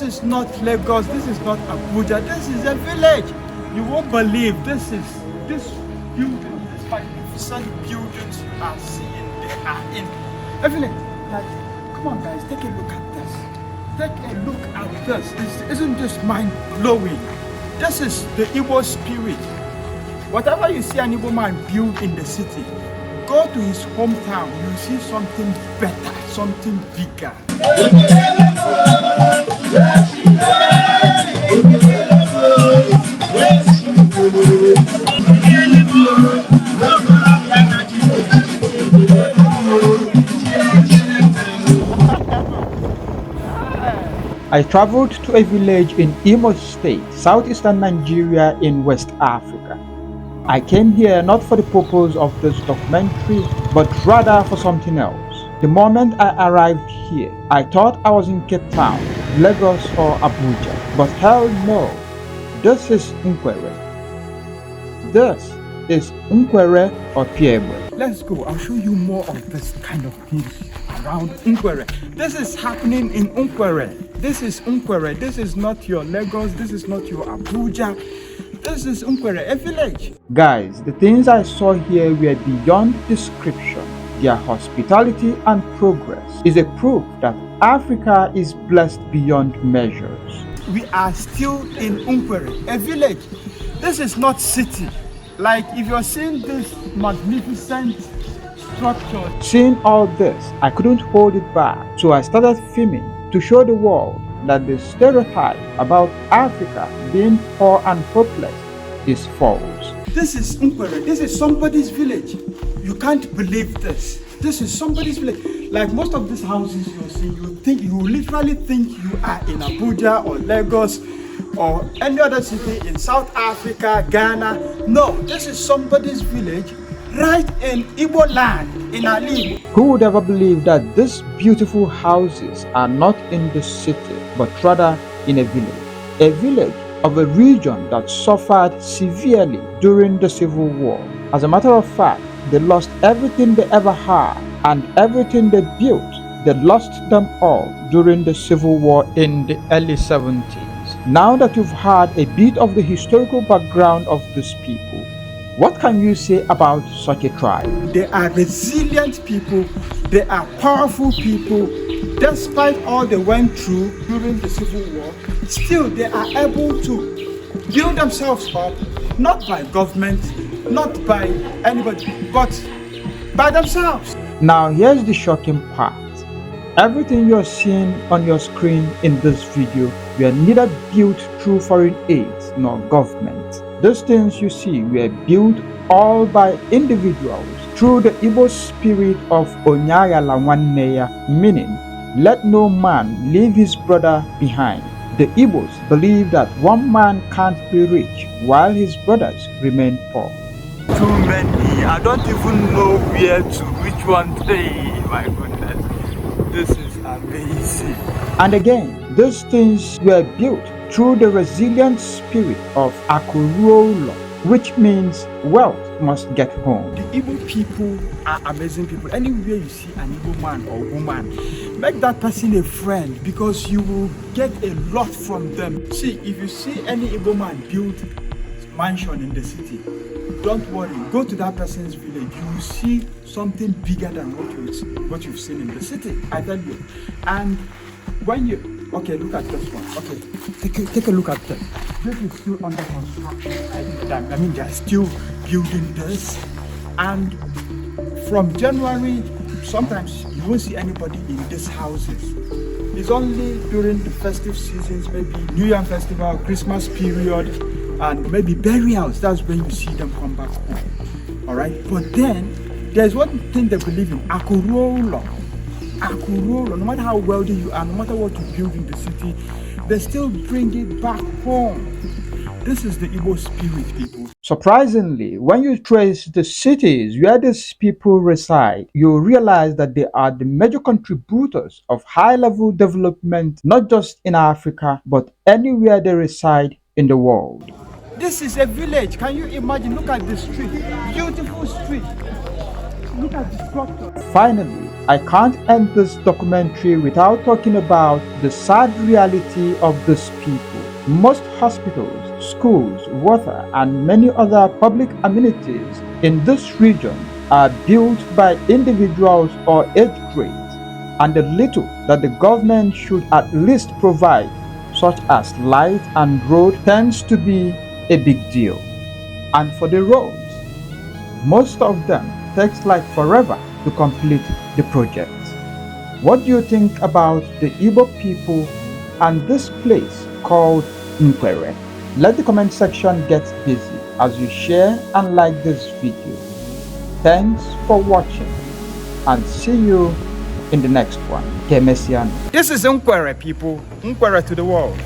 This is not Lagos, this is not Abuja, this is a village. You won't believe this building, these magnificent buildings you are seeing, they are in a village. Like, come on guys, take a look at this. Take a look at this. Isn't this mind-blowing? This is the Igbo spirit. Whatever you see an Igbo man build in the city, go to his hometown, you see something better, something bigger. I traveled to a village in Imo State, southeastern Nigeria in West Africa. I came here not for the purpose of this documentary, but rather for something else. The moment I arrived here, I thought I was in Cape Town, Lagos or Abuja, but hell no, this is Nkwerre. This is Nkwerre or Piebwe. Let's go, I'll show you more of this kind of things around Nkwerre. This is happening in Nkwerre. This is Nkwerre. This is not your Lagos, this is not your Abuja. This is Nkwerre, a village. Guys, the things I saw here were beyond description. Their hospitality and progress is a proof that Africa is blessed beyond measures. We are still in Nkwerre, a village. This is not city. Like if you're seeing this magnificent structure. Seeing all this, I couldn't hold it back, so I started filming to show the world that the stereotype about Africa being poor and hopeless is false. This is Nkwerre. This is somebody's village. You can't believe this. This is somebody's village. Like most of these houses you're seeing, you literally think you are in Abuja or Lagos or any other city in South Africa, Ghana. No, this is somebody's village right in Igbo land, in Ali. Who would ever believe that these beautiful houses are not in the city, but rather in a village? A village of a region that suffered severely during the Civil War. As a matter of fact, they lost everything they ever had, and everything they built, they lost them all during the Civil War in the early 70s. Now that you've heard a bit of the historical background of these people, what can you say about such a tribe? They are resilient people, they are powerful people. Despite all they went through during the Civil War, still they are able to build themselves up, not by government, not by anybody, but by themselves. Now here's the shocking part. Everything you're seeing on your screen in this video were neither built through foreign aid nor government. These things you see were built all by individuals through the Igbo spirit of Onyagala Nwanneya, meaning let no man leave his brother behind. The Igbos believe that one man can't be rich while his brothers remain poor. Too many, I don't even know where to, which one to say. My goodness, this is amazing. And again, these things were built through the resilient spirit of Akurolo, which means wealth must get home. The Igbo people are amazing people. Anywhere you see an Igbo man or woman, make that person a friend because you will get a lot from them. See, if you see any Igbo man build mansion in the city, don't worry, go to that person's village. You will see something bigger than what you've seen in the city, I tell you. And when you, okay, look at this one. Okay, take a look at this. This is still under construction. I mean, they're still building this. And from January, sometimes you won't see anybody in these houses. It's only during the festive seasons, maybe New Year festival, Christmas period, and maybe burials. That's when you see them come back home. All right, but then there's one thing they believe in: Akurolo. No matter how wealthy you are, no matter what you build in the city, they still bring it back home. This is the Igbo spirit, people. Surprisingly, when you trace the cities where these people reside, you realize that they are the major contributors of high-level development, not just in Africa, but anywhere they reside in the world. This is a village. Can you imagine? Look at the street. Beautiful street. Look at the structure. Finally, I can't end this documentary without talking about the sad reality of these people. Most hospitals, schools, water, and many other public amenities in this region are built by individuals or age grades, and the little that the government should at least provide, such as light and road, tends to be a big deal. And for the roads, most of them takes like forever to complete the project. What do you think about the Igbo people and this place called Nkwerre? Let the comment section get busy as you share and like this video. Thanks for watching and see you in the next one. Kemesiano. This is Nkwerre, people. Nkwerre to the world.